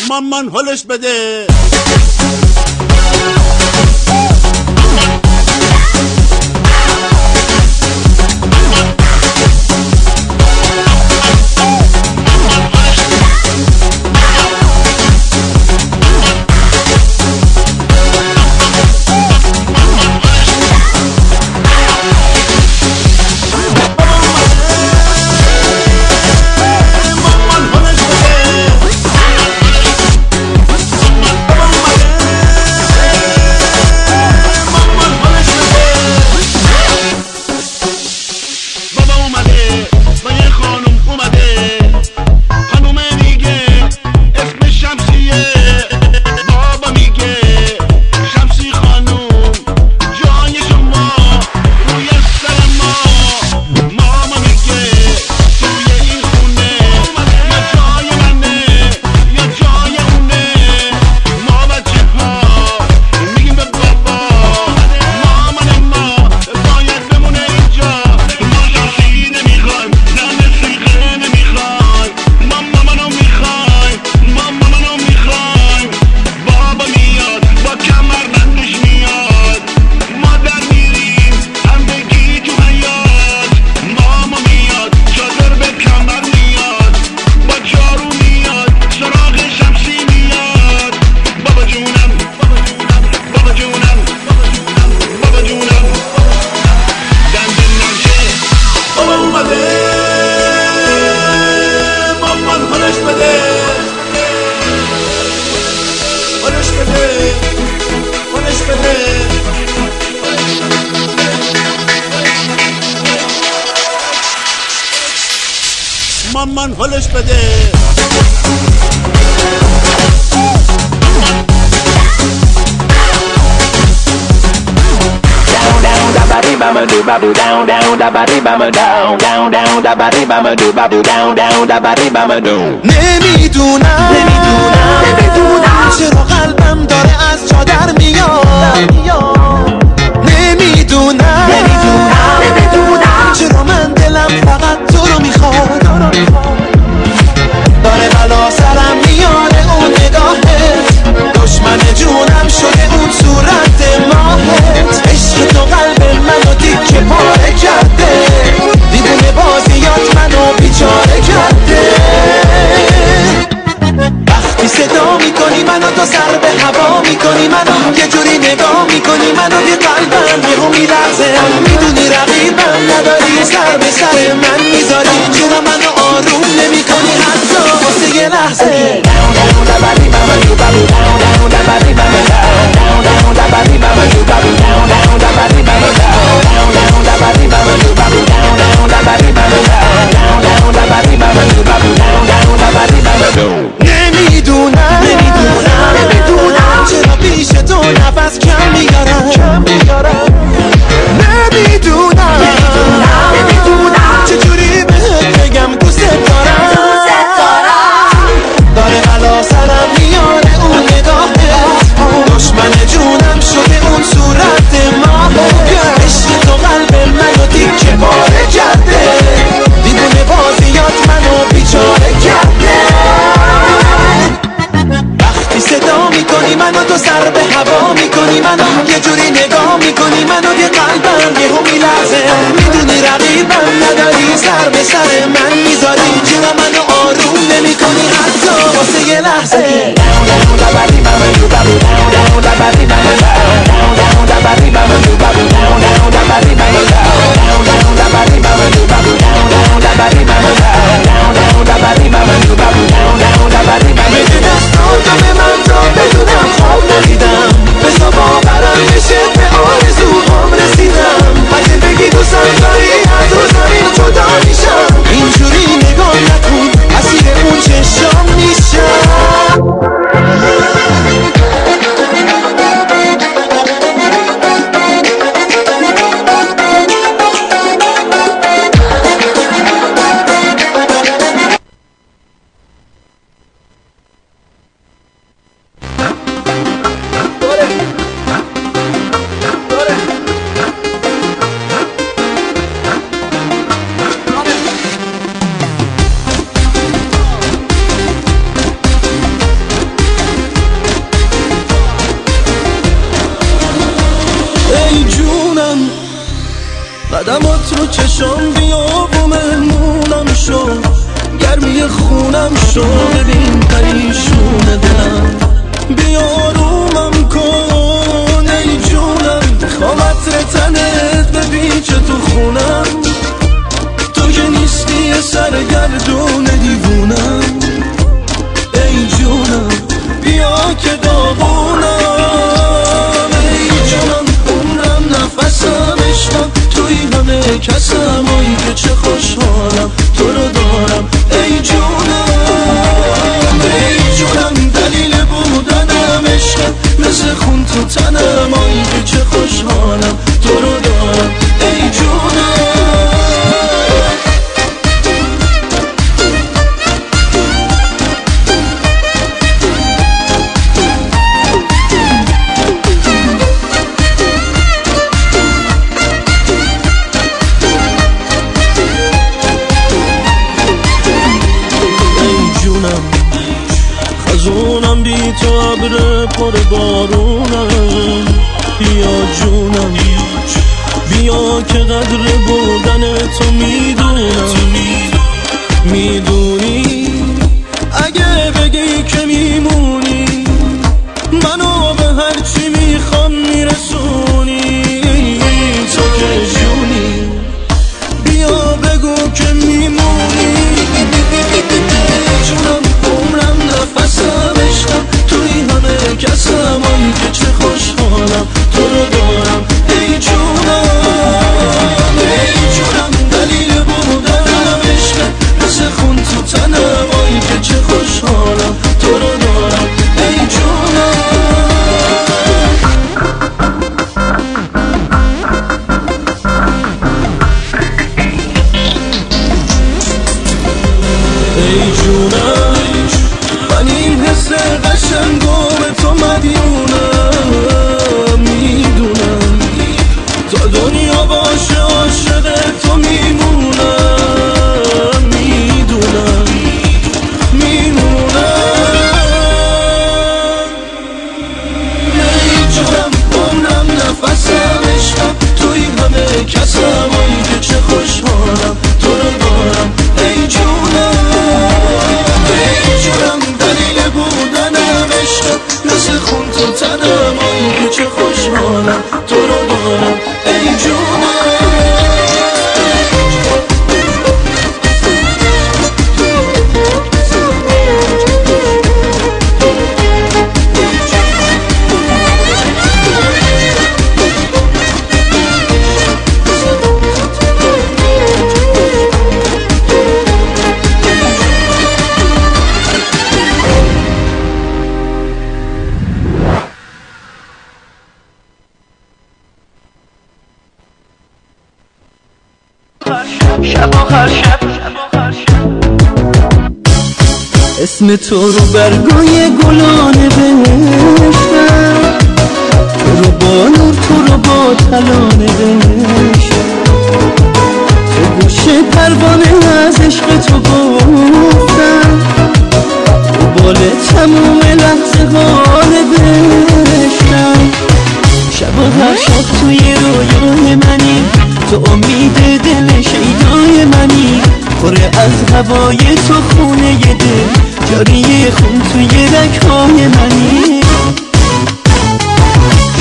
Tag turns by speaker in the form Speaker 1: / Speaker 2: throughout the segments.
Speaker 1: مامان حالش بده. مامان حالش بده.
Speaker 2: نمیدونم چرا قلبم داره از جا در میاد. نمیدونم چرا من دلم فقط تو رو میخواد. داره بلا سرم میاره اون نگاهت، دشمن جونم شده اون صورت ماهت. عشق تو قلب منو تیکه پاره کرده، دیوونه بازیات منو بیچاره کرده. وقتی صدا میکنی منو تا سر به هوا میکنی منو، یه جوری نگاه میکنی منو، یه قلبم یهو میلرزه. میدونی رقیبم نداری سر به سر من رو چشام بیا و مهمونم شو، گرمی خونم شو، ببین پریشون دلم، بیا آرومم کن ای جونم، میخوام عطر تنت ببین چه تو خونم، تو که نیستی یه سرگردون دیوونم، ای جونم بیا که داغونم، ای جونم عمرم نفسم عشقم، توی همه کسم آی که چه خوشحالم تو رو دارم، ای جونم ای جونم دلیل بودنم عشقم، مثل خون تو تنم آی که چه خوشحالم تو رو دارم، ای جونم. خزونم بی تو ابر پر بارونم، بیا جونم بیا که قدر بودن تو میدونم، میدونی اگه بگی که میمونی منو به هرچی میخوام میرسونی، تو که جونی بیا بگو که میمونی، جونم عمرم نفسم عشقم، توی همه کسم آی که چه خوشحالم تو رو دارم، ای جونم ای جونم دلیل بودنم عشقم، مثل خون تو تنم آی که چه خوشحالم تو رو دارم، ای جونم. ای جونم من این حس قشنگم تو مدیونم، میدونم تا دنیا باشه عاشق تو میمونم، میدونم ای جونم عمرم نفسم عشقم، توی همه کسم آی که چه خوشحالم تو رو دارم، ای جونم ای جونم دلیل بودنم عشقم، مثل خون تو تنم آی که چه خوشحالم تو رو دارم، ای جونم. اسم تو رو برگای گلانه بنوشتم، تو رو با نور تو رو با تلانه بنوشتم، تو گوشه پروانه از عشق تو گفتم، تو بال تموم لحظه حاله بشتم، شب و هر شب توی رویای منی، تو امید دل شیدای منی، پره از هوای تو خونه دل، جاری خون توی رگ‌های منی،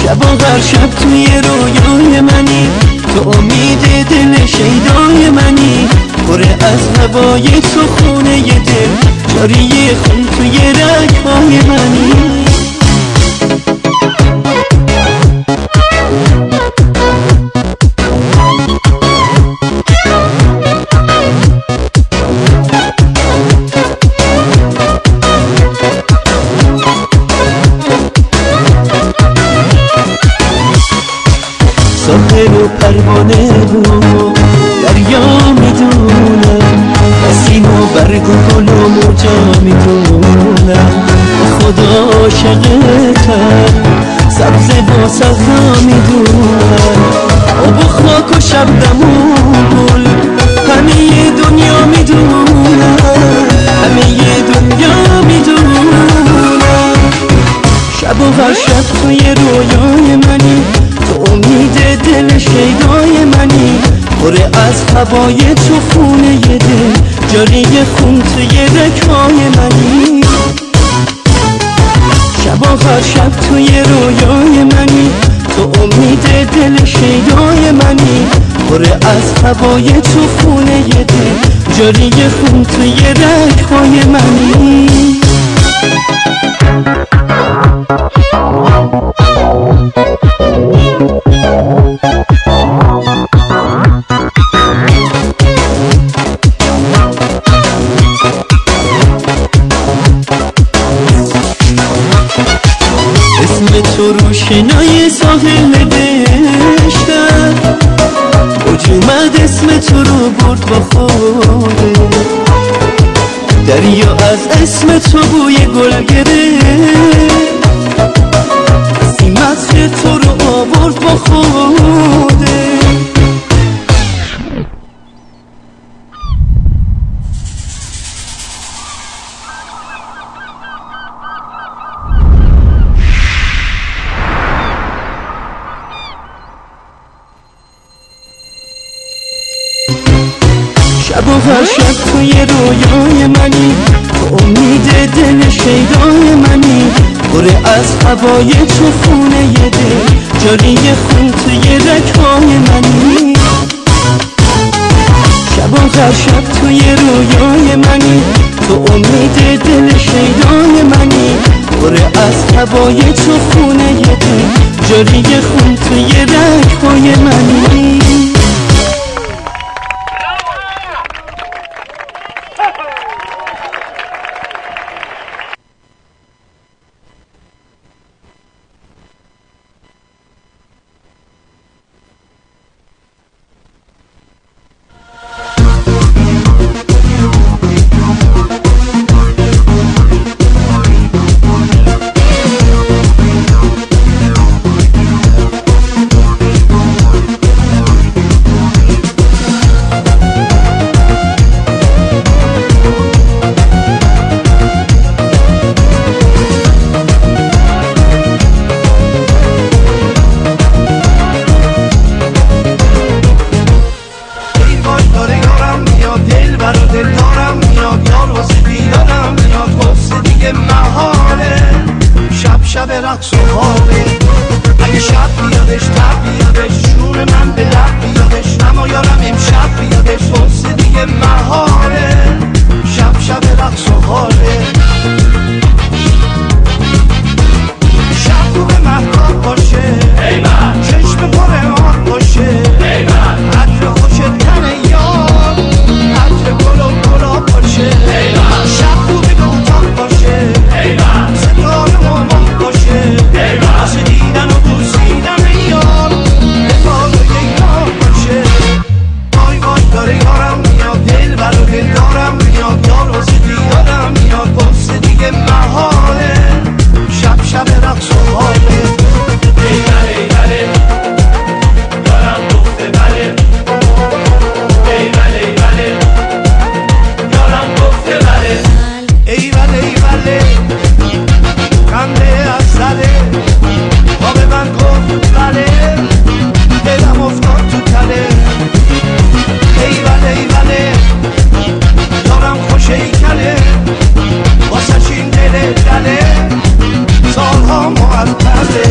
Speaker 2: شب و هر شب توی رویای منی، تو امید دل شیدای منی، پره از هوای تو خونه دل، جاری خون توی رگ‌های منی. ساحل و پروانه بود دریا میدونم، نسیم و برگ و گل و موجا میدونم، خدا عاشقتم سبز و صحرا میدونم، آب و خاک و شبنم و گل همه دنیا میدونم، همه دنیا میدونم، شب و هر شب توی رویای منی، تو امید دل شیدای منی، پره
Speaker 3: هوای تو خونه دل جاری خون توی رگ‌های منی شبا هر شب توی رویای منی تو امید دل شیدای منی پر از هوای تو خونه دل جاری خون توی رگ‌های منی اسم تو روشنای ساحل دشتم اوج اومد اسم تو رو برد با خوده دریا از اسم تو بوی گل گرفت سیمت تو رو آورد با خوده شب و هر شب توی رویای منی تو امید دل شیدای منی پر از هوای تو خونه دل جاری خون توی رگ‌های منی شب و هر شب توی رویای منی تو امید دل شیدای منی پر از هوای تو خونه دل جاری خون توی رگ‌های منی
Speaker 2: شب رقص و خوابه اگه شب بیادش تب بیادش جون من به لب بیادش اما یارم امشب بیادش حسن دیگه مهاره شب رقص و خوابه شب تو به محتاب باشه چشم پر آب باشه عطر خوشت تنه یار عطر گل و گلاب باشه شب تو به اتاق باشه ستاره مامان باشه واسه دیدن و بوسیدن یار ببار و یک یار باشه وای وای داره یارم میاد دل بر و دل دارم میاد یار واسه دیدارم میاد واسه دیگه مهاره شب رقص و حاله ای بله یارم گفته بله ای بله یارم گفته بله ای بله خنده از سره با به من گفت بله دلم افتاد تو تله ای بله یارم خوش کله واسه این دل دله سالها معطله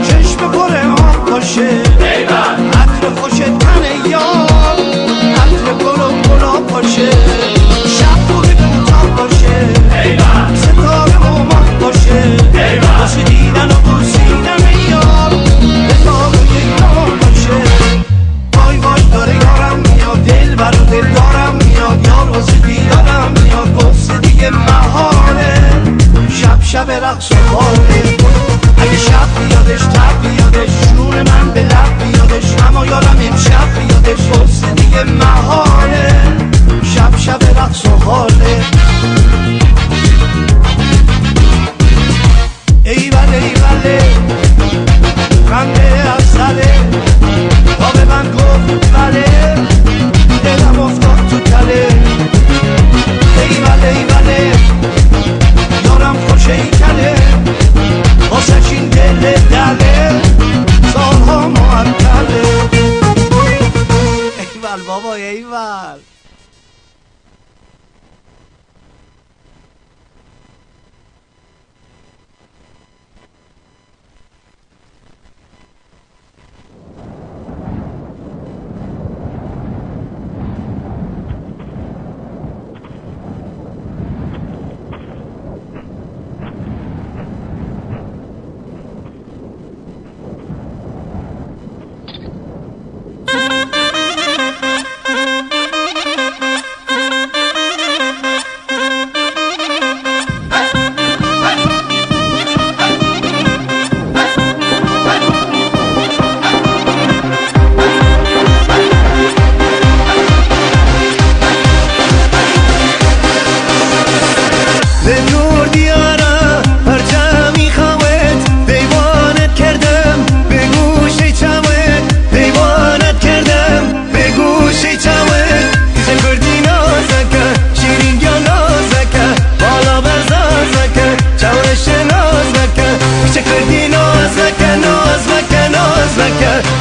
Speaker 2: چشم پر آب باشه عطر خوش تنه یار عطر گل و گلاب باشه شب تو به اتاق باشه ستاره مامان باشه واسه دیدن و بوسیدن یار ببار و یک یار باشه وای وای داره یارم میاد دل بر و دل دارم میاد یار واسه دیدارم میاد واسه دیگه مهاره شب رقص و خوابه اگه شب بیادش تب بیادش جون من به لب بیادش اما یارم امشب بیادش واسه دیگه مهاره شب رقص و حاله ای بله خنده از سره با به من گفت بله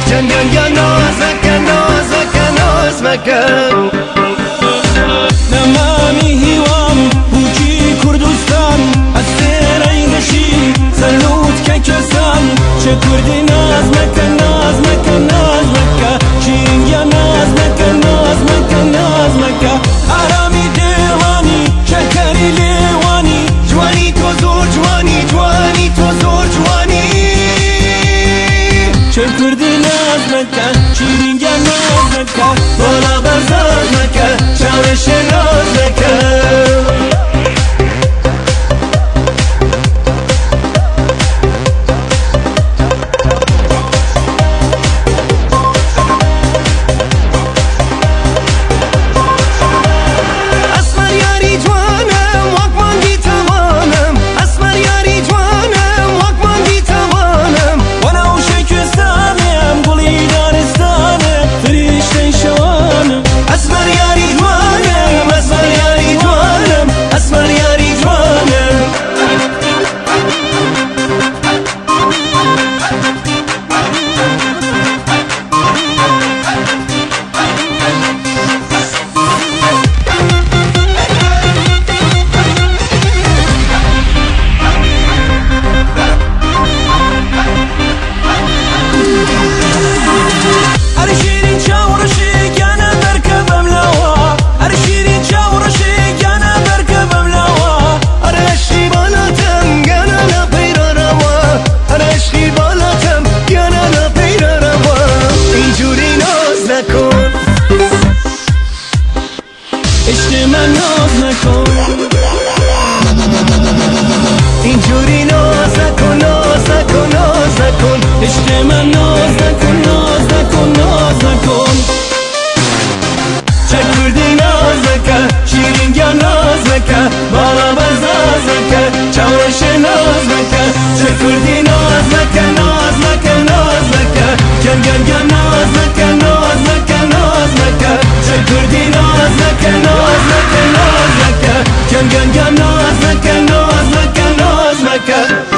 Speaker 2: گن گن گن نازکن نازکن نازکن
Speaker 3: نمامی هیوام بوکی کردستان از سرینشی سلوت که کسان چه کردی ناز مکن ناز مکن ناز مکن چینگیا ناز مکن ناز مکن ناز مکن آرامی دیوانی شکری لیوانی
Speaker 2: جوانی تو زور جوانی جوانی تو زور جوانی
Speaker 3: چه کردی ناز مکن چینگیا ناز مکن
Speaker 2: بالا برزاز مکن چاوش ناز مکن اینجوری ناز نکن ناز نکن ناز نکن
Speaker 3: عشق من ناز نکن ناز نکن ناز نکن
Speaker 2: چه کردی ناز نکن شیرین یا ناز نکن بالا بزاز نکن چاوش ناز نکن چه کردی ناز نکن ناز نکن ناز نکن گن گن گن ناز نکن ناز نکن ناز نکن چه کردی ناز نکن ناز نکن ناز نکن گن گن گن ناز نکن ناز نکن ناز نکن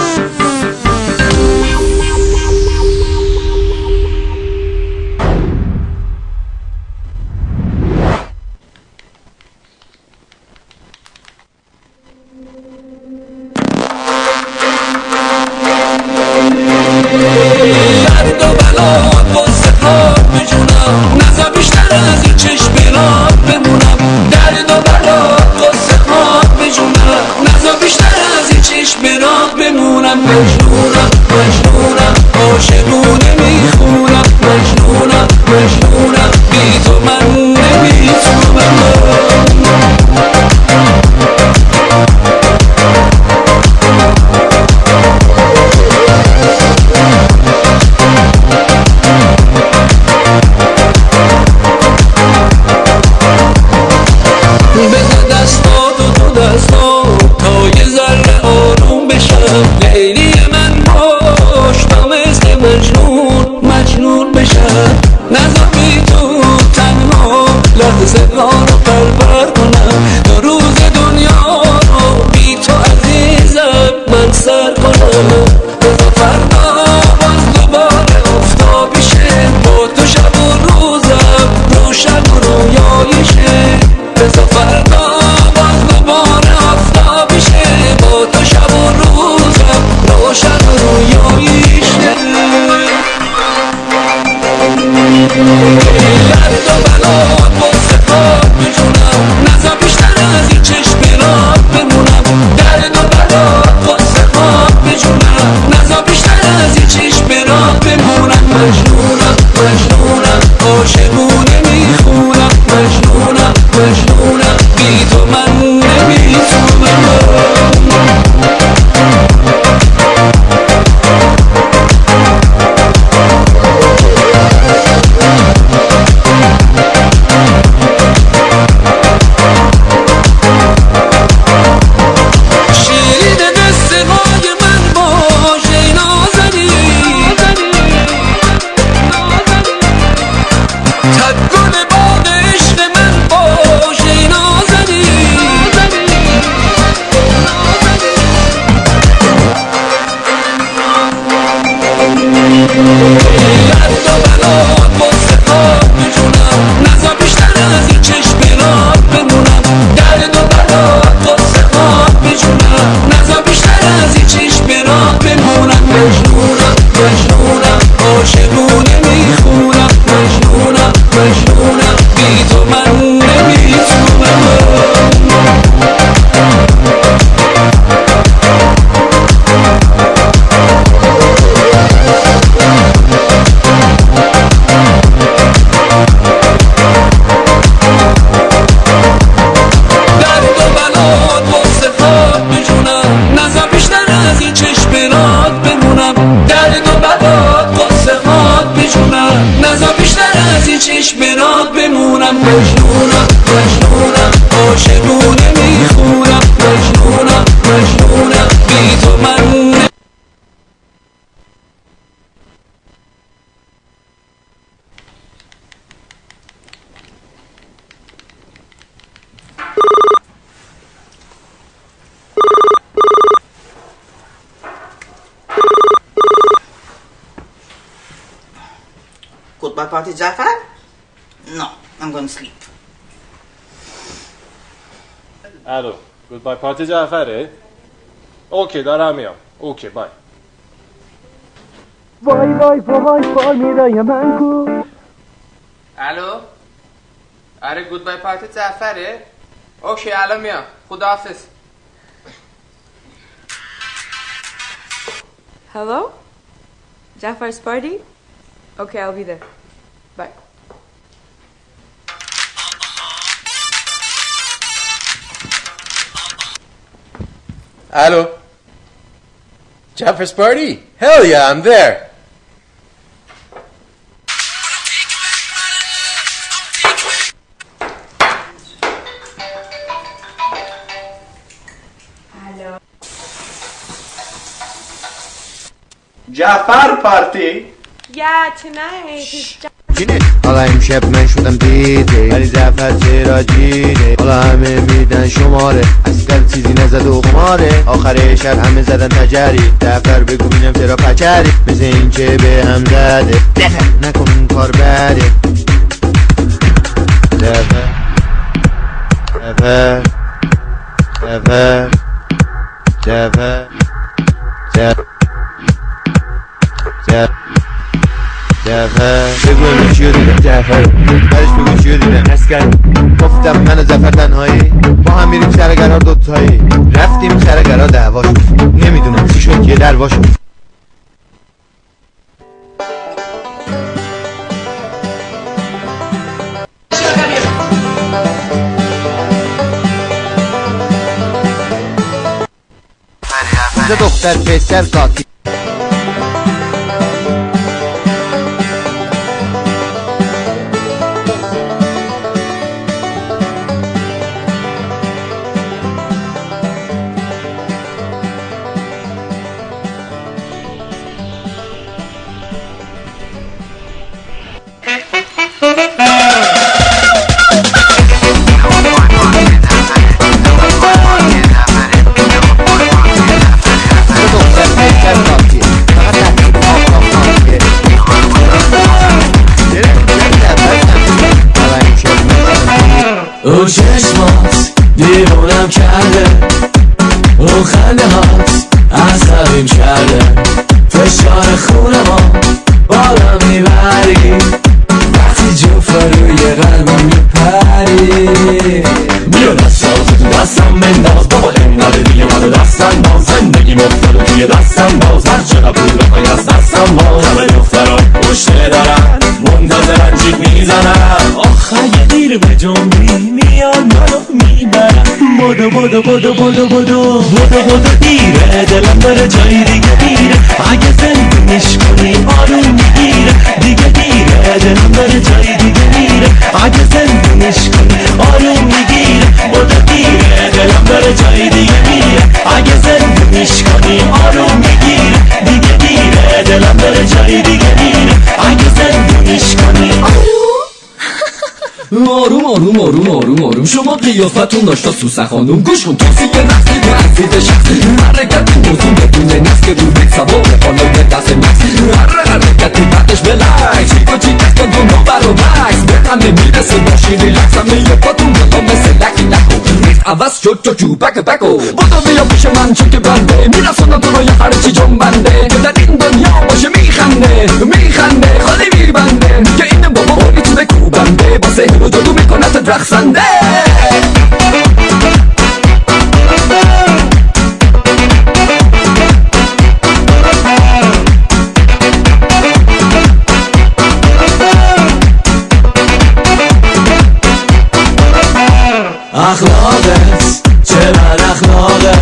Speaker 4: درد و بلا واسه خاک بجونم نزا بیشتر از این چشم راه بمونم درد و بلا واسه خاک بجونم نزا بیشتر از این چشم راه بمونم مجنونم مجنونم عاشقونه میخونم مجنونم مجنونم بی تو من نمیتونم زنان رو پرور کنم دو روز دنیا رو بی تو عزیزم من سر کنم بذار فردا باز دوباره افتابی شه با تو شب و روزم روشن و رویایی شه بذار فردا باز دوباره افتابی شه با تو شب و روزم روشن و رویایی شه درد و بلا واسه خاک بجونم نزا بیشتر از این چشم راه بمونم درد و بلا واسه خاک بجونم نزا بیشتر از این چشم راه بمونم مجنونم مجنونم عاشقونه میخونم مجنونم مجنونم بی تو من نمیتونم گل باغ عشق من باشه نازنی
Speaker 5: goodbye party, Jafar? No, I'm going to sleep.
Speaker 6: الو goodbye party جعفره؟ اوکی دارم میام. اوکی بای.
Speaker 3: وای وای وای فامیلای من کو.
Speaker 7: الو آره goodbye party جعفره؟ اوکی الان میام. خداحافظ.
Speaker 8: Hello? Jaffar's party? Okay, I'll be there. Bye.
Speaker 9: Hello? Jaffar's party? Hell yeah, I'm there.
Speaker 1: جعفر پارتی.
Speaker 8: Yeah, tonight is
Speaker 2: حالا امشب من شدم دیده ولی جعفر چرا جیده حالا همه میدن شماره اصلا چیزی نزد و خماره آخر شب همه زدن تجری جعفر بگو بینم چرا پچری مثل این که به هم زده نکن این کار بده جعفر جعفر جعفر جعفر جعفر جعفر بگو من چیو دیدم جعفر بعدش بگو چیو دیدم اسکن گفتم من و جعفر تنهایی با هم میریم شرگرار دوتایی رفتیم شرگرار دعوا شد نمیدونم چی شد یه دروا شد دختر پسر ذاتی
Speaker 4: او چشمات دیوونم کرده او خنده هات عصبیم کرده فشار خونه ما بالا میبری وقتی جفت روی قلبم میپری بیا دستاتو تو دستم بنداز بابا انقدر دیگه منو دستم باز زندگی مفتاده توی دستم باز هر چقدر پول بخوای از دستم باز همه دختران پشته دارن منتظرن جیب میزنن آخه دیر به جنبی میان منو میبرن بدو بدو بدو بدو بدو بدو بدو دیره دلم داره جایی دیگه میره اگه زندگیش کنی آروم میگیره دیگه دیره دلم داره جایی دیگه میره اگه زندگیش کنی آروم میگیره بدو دیره دلم داره جایی دیگه میره اگه زندگیش کنی آروم میگیره دیگه دیره دلم داره جایی دیگه میره اگه زندگیش کنی آروم آروم آروم آروم آروم شما قیافتون داشتا سوسه خانوم گوش کن توسی یه نفسی تو عزیز شخصی حرکتی موضوع بدونه نفس که رو بیت سوار خانوم دست نفس هر حرکتی بعدش بلک چیک و چیک است دو نوبر و بکس به همه میرسه باشی ریلکس همه یه پاتون بلا مثل لکی نکن ریز عوض شد چو چو بک بکو بودو بیا پیش من چون که بنده میرسونم تو رو یه هرچی جنبنده که در این دنیا باشه میخنده میخنده خالی میبنده که این بابا باریت بکوبنده با سهر و جادو میکنت رقصنده اخلاقت چقدر اخلاقه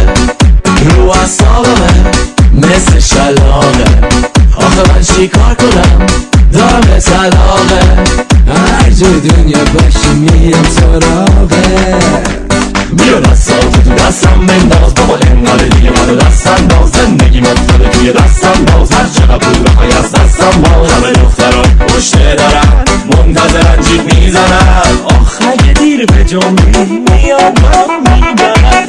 Speaker 4: رو اصابمه مثل شلاقه آخه من چی کار کنم دارم طلاقه هر جای دنیا باشی میام سراغه بیا دستاتو تو دستم بنداز بابا انقدر دیگه منو دستم باز زندگی مفتاده توی دستم باز هر چقدر پول بخوای از دستم باز همه دختران پشته دارن منتظرن جیب میزنن آخه یه دیر به جنبی میاد من میبرن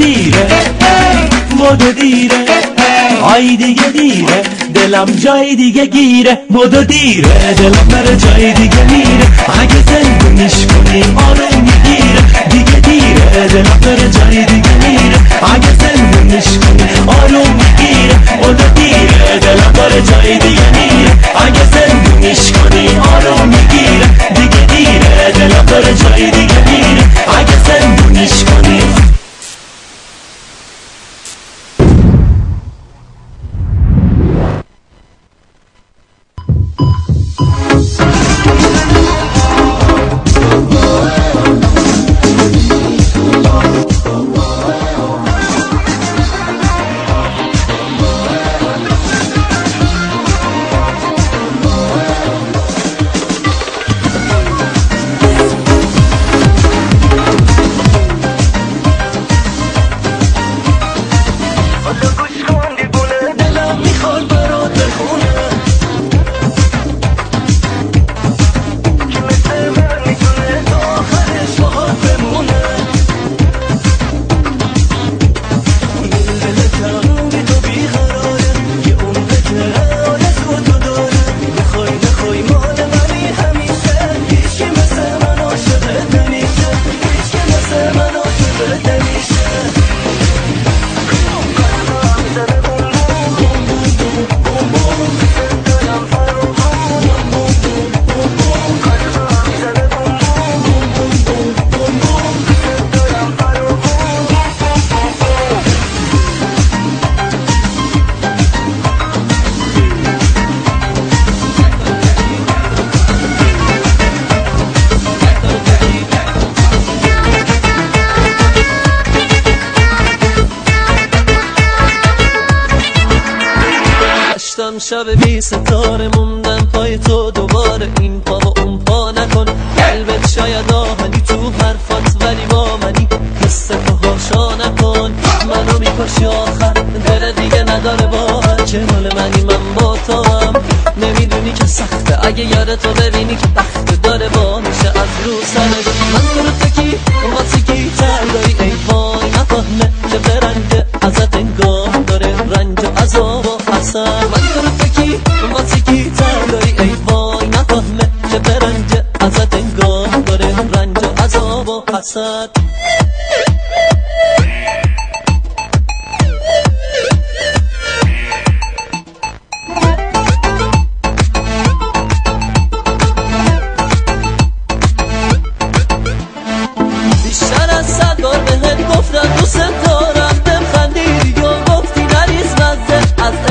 Speaker 3: دیره بدو دیره آی دیگه دیره دلم جای دیگه گیره بدو دیره دلم بره جای دیگه میره اگه زندونیش کنی آروم میگیره دیگه دیره دلم بره جای دیگه میره اگه زندونیش کنی آروم میگیره بدو دیره دلم بره جای دیگه میره اگه زندونیش کنی آروم میگیره دیگه دیره دلم بره جای دیگه میره اگه زندونیش کنی
Speaker 10: شب بی ستاره موندم پای تو دوباره این پا و اون پا نکن قلبت شاید آهنی تو حرفات ولی با منی حس تو هاشا نکن منو میکشی آخر دل دیگه نداره باور چه مال منی من با تو هم نمیدونی که سخته اگه یادتو ببینی که بخت داره با میشه از رو سرت من تو رو تکی واسه کی ترداری ای وای نفهمه که برنده ازت انگاه داره رنج و عذاب و حسن من تو رو تکی واسه کی ترداری ای وای نفهمه که برنده ازت انگاه داره رنج و عذاب و حسن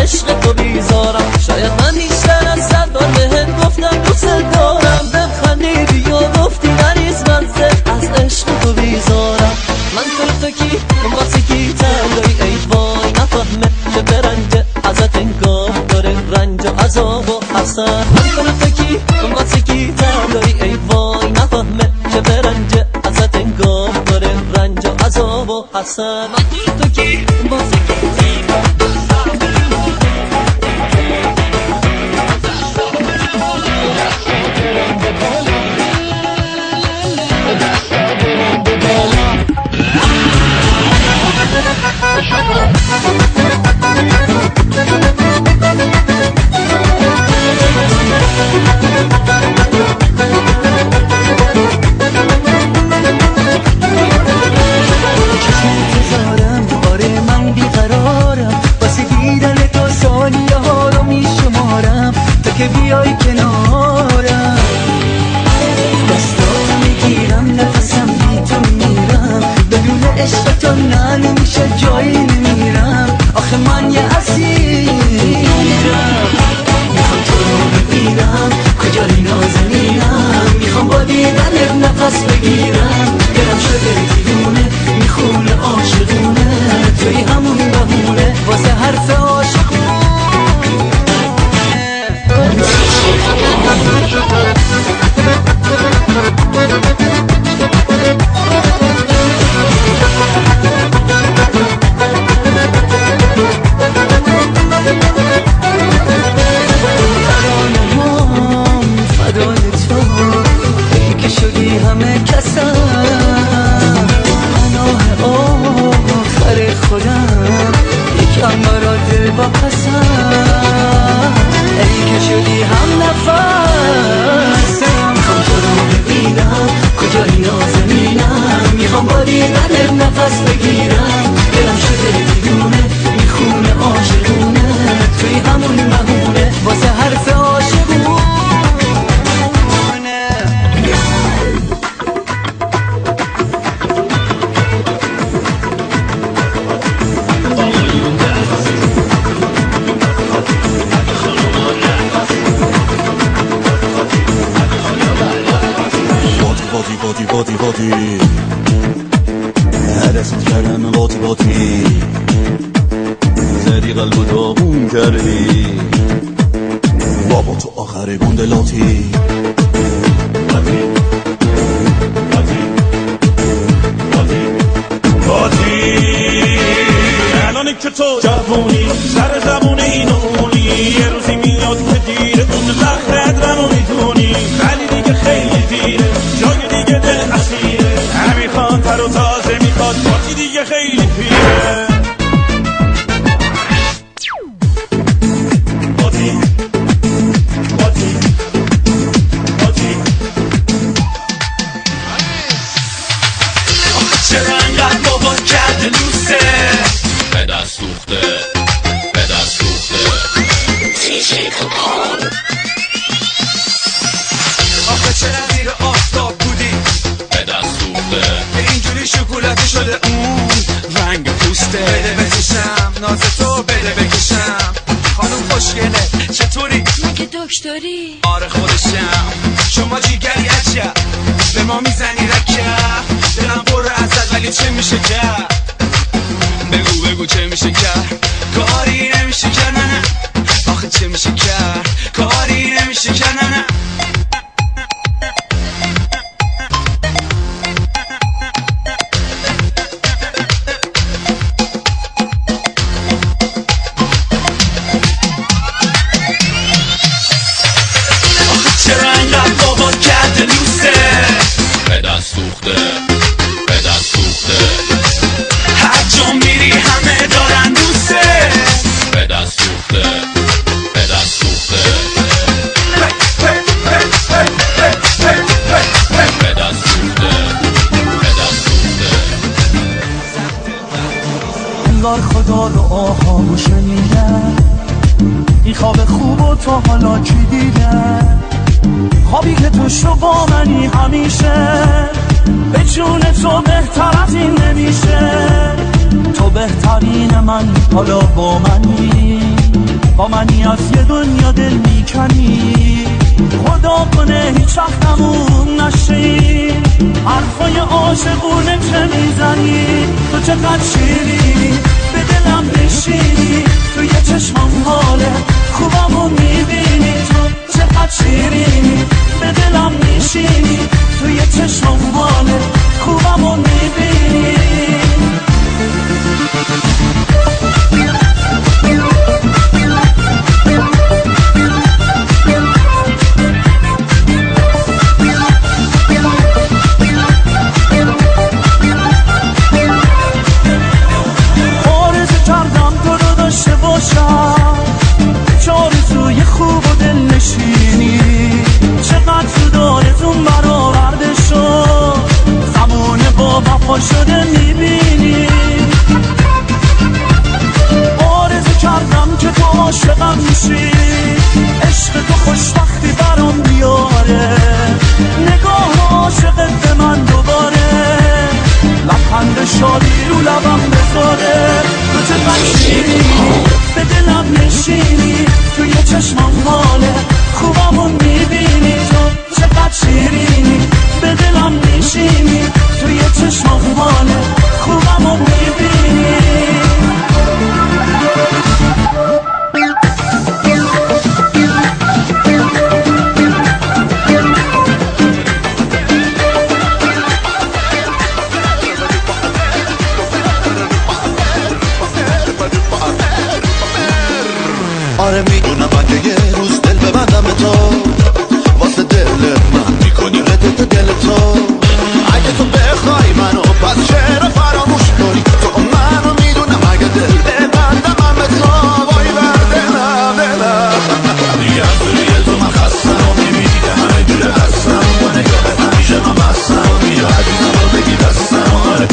Speaker 10: عشق تو بیزارم شاید من بیشتر از 100 بار بهت گفتم دوست دارم بخندیدی یا گفتی نریز مزه از عشق تو بیزارم من تو کی واسه کی تنگایی ای وای نفهمه که برنجه ازت انگاه داره رنج و عذاب و حسن من تو کی واسه کی تنگایی ای وای نفهمه که برنجه ازت انگاه داره رنج و عذاب و حسن من تو کی واسه کی
Speaker 3: آره من بیقرار
Speaker 10: قدر نفس بگیرم دلم شده دیوونه میخونه عاشقونه توی همون مهونه واسه حرف عاشقونه
Speaker 2: باتی هرست کردم باتی زدی قلب و داغون کردی بابا تو آخر گندلاتی باتی الانه که تو جوونی سر زبون اینونی یه روزی میاد که دیره اون لخت رو میدونی ولی دیگه خیلی دیره جای دیگه دل اسیره همیخوان تر و تازه میخواد باتی دیگه خیلی پیره باتی باتی باتی آخه چرا انقدر بابا کرده لوسه به دست سوخته به دست سوخته تیشه کپان آخه چرا زیر آفتاب بودی به دست سوخته که اینجوری شکلاتی شده اون رنگ پوسته بده بکشم ناز تو بده بکشم خانم خوشگله چطوری
Speaker 8: مگه دکتری
Speaker 2: آره خودشم شما جیگری عجب به ما میزنی رکب دلم پر ازت ولی چه میشه کرد بگو چه میشه کرد کاری نمیشه کرد نه آخه چه میشه کرد کاری نمیشه کرد نه
Speaker 3: خدا رو آهامو شنیدم این خواب خوب و تا حالا کی دیدم خوابی که تو شو با منی همیشه به جون تو بهتر از این نمیشه تو بهترین من حالا با منی از یه دنیا دل میکنی خدا کنه هیچ وقت تموم نشی حرفای عاشقونه چه میزنی تو چقدر شیری به دلم نشینی تو یه چشمم حاله خوبمو میبینی تو چقدر شیرینی به دلم نشینی تو یه چشمم حاله خوبمو میبینی چارزوی خوب و دل نشینی چقدر تو دارتون برآورده شد زمونه با وفا شده میبینی آرزو کردم که تو عاشقم میشی عشق تو خوشبختی برام بیاره نگاه عاشقت به من دوباره لبخند شادی رو لبم بذاره تو چقدر شیرینی به دلم نشینی تو یه چشمم حاله خوبمو میبینی تو چقدر شیرینی به دلم نشینی تو یه چشمم حاله خوبمو میبینی
Speaker 2: آره میدونم اگه یه روز دل ببندم به تو واسه دل من میکنی ردت دل تو اگه تو بخوای منو پس چرا فراموش کنی تو منو میدونم اگه دل ببندم من به تو وای بر دلم دیگه از دوری تو من خستم و میبینی که همه دوره هستم و نگاه همیشه من بستم و بیا عزیزم رو بگی دستم آره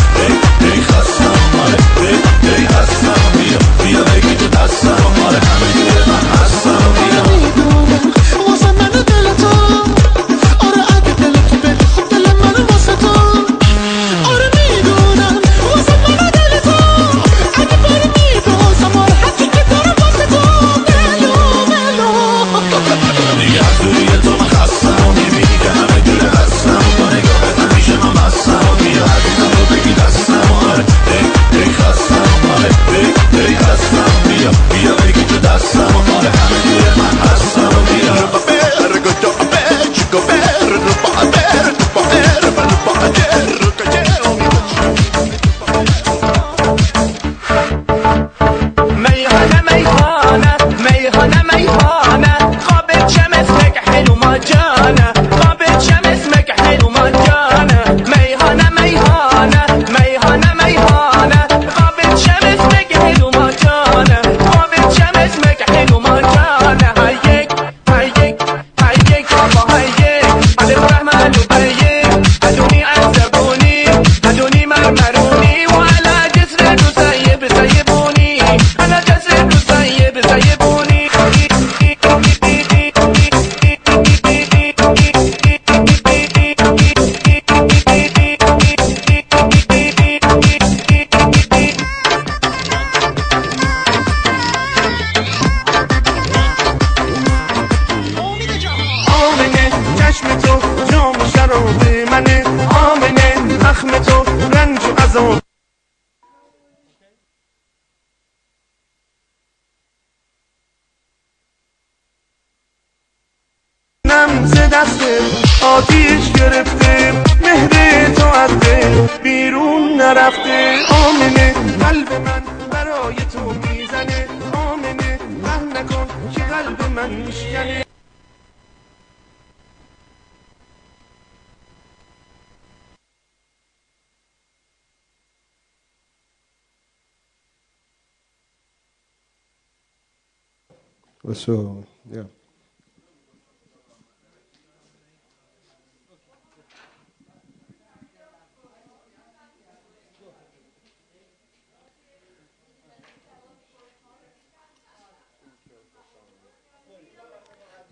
Speaker 11: So, yeah.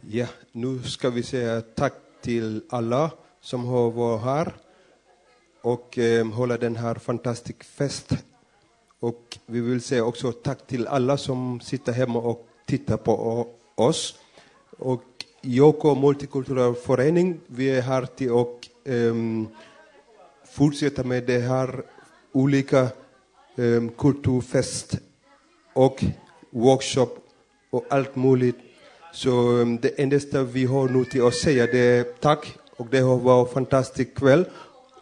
Speaker 11: Ja, nu ska vi säga tack till alla som har varit här och hålla den här fantastiska fest. Och vi vill säga också tack till alla som sitter hemma och tittar på oss. Och Joko Multikulturell Förening, vi är här till och fortsätta med det här olika kulturfest och workshop och allt möjligt. Så det enda vi har nu till att säga det är tack, och det har varit en fantastisk kväll.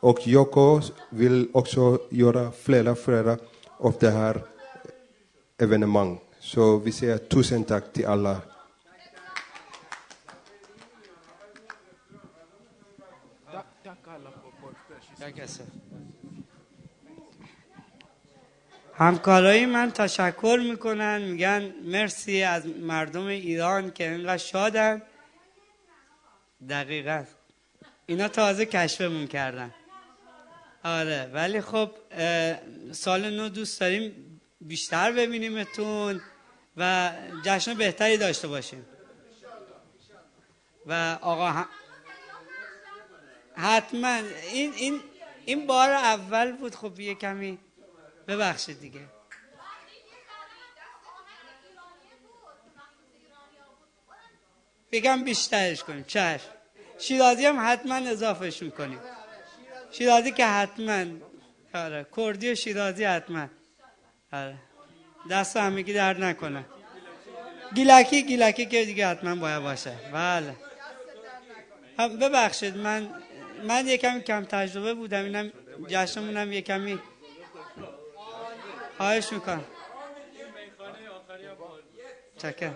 Speaker 11: Och Joko vill också göra flera av det här evenemang. Så vi säger tusen tack till alla.
Speaker 12: همکارای من تشکر میکنن، میگن مرسی از مردم ایران که اینقدر شادن. دقیقاً اینا تازه کشفمون کردن. آره ولی خب سال نو دوست داریم بیشتر ببینیمتون و جشن بهتری داشته باشیم. و آقا حتما این بار اول بود، خب یه کمی ببخشید دیگه. بگم بیشترش کنیم. چشم. شیرازی هم حتما اضافهش میکنیم. شیرازی که حتما، آره کردی و شیرازی حتما. آره دست همگی درد نکنه. گیلکی که دیگه حتما باید باشه. بله. ببخشید من یکم کم تجربه بودم، اینم جشنمونم یکمی خواهش میکنم. چکر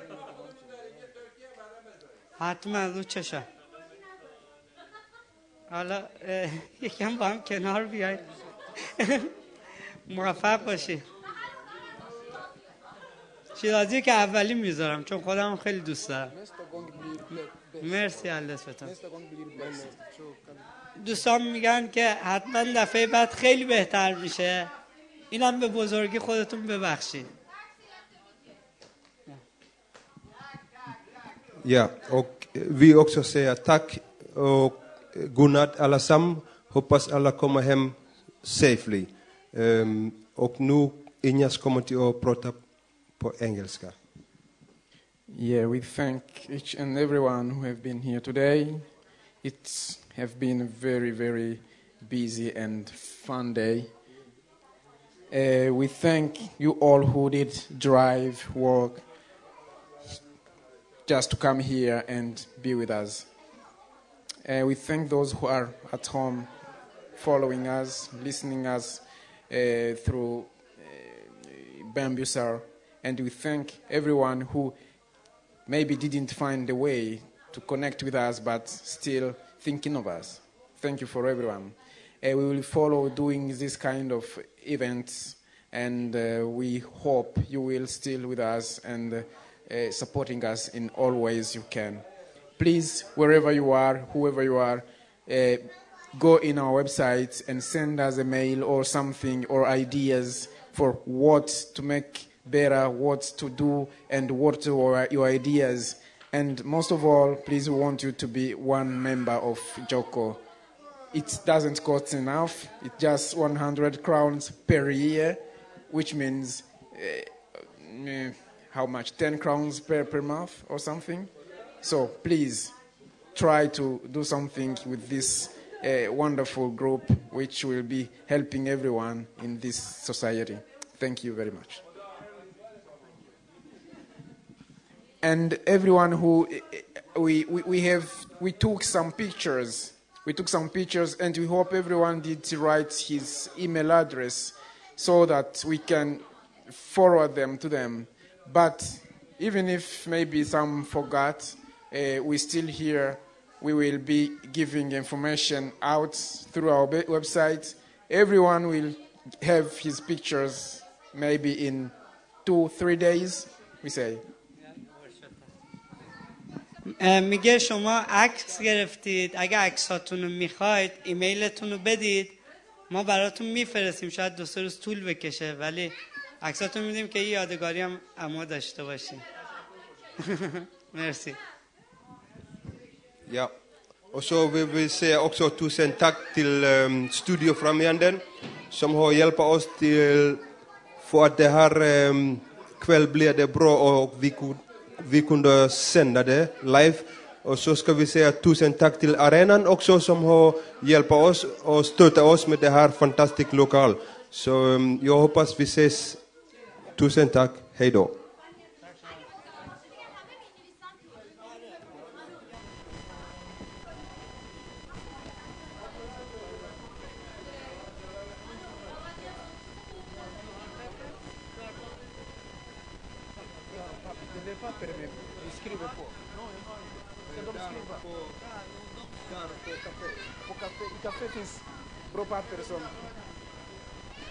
Speaker 12: حتما رو چشم. حالا یکم با هم کنار بیاید. موفق باشی. شیرازی که اولی میذارم چون خودم خیلی دوست دارم. مرسی اللطفتون. دوستان میگن که حتما دفعه بعد خیلی بهتر میشه. اینم به بزرگی خودتون ببخشید.
Speaker 11: Ja, och vi också säger tack och godnatt allesammans. Hoppas alla kommer hem safely. Och nu Injas kommer till att prata på engelska.
Speaker 13: Yeah, we thank each and everyone who have been here today. It's have been a very, very busy and fun day. We thank you all who did drive, work, just to come here and be with us. We thank those who are at home following us, listening us through Bambusar. And we thank everyone who maybe didn't find a way to connect with us but still thinking of us. Thank you for everyone. We will follow doing this kind of events, and we hope you will still with us and supporting us in all ways you can. Please, wherever you are, whoever you are, go in our website and send us a mail or something or ideas for what to make better, what to do, and what are your ideas. And most of all, please, we want you to be one member of Joko. It doesn't cost enough. It's just 100 crowns per year, which means how much? 10 crowns per month or something? So please try to do something with this wonderful group, which will be helping everyone in this society. Thank you very much. And everyone who we took some pictures. We took some pictures, and we hope everyone did write his email address so that we can forward them to them. But even if maybe some forgot, we still here. We will be giving information out through our website. Everyone will have his pictures maybe in 2-3 days, we say.
Speaker 12: میگه شما عکس گرفتید، اگه عکساتون رو میخواید ایمیلتون رو بدید، ما براتون میفرستیم. شاید 2-3 روز طول بکشه ولی عکساتون میدیم که یه یادگاری هم اما داشته باشیم. Merci.
Speaker 11: Ja, och så vill vi säga också tusen tack till Studio Framjanden som har hjälpt oss till för att det här kväll blev det bra och vi kunde sända det live. Och så ska vi säga tusen tack till arenan också som har hjälpt oss och stöttat oss med det här fantastiska lokal. Så jag hoppas vi ses. Tusen tack, hej då.
Speaker 13: I cafe finns bra papper som...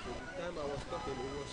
Speaker 11: The time I was talking, it was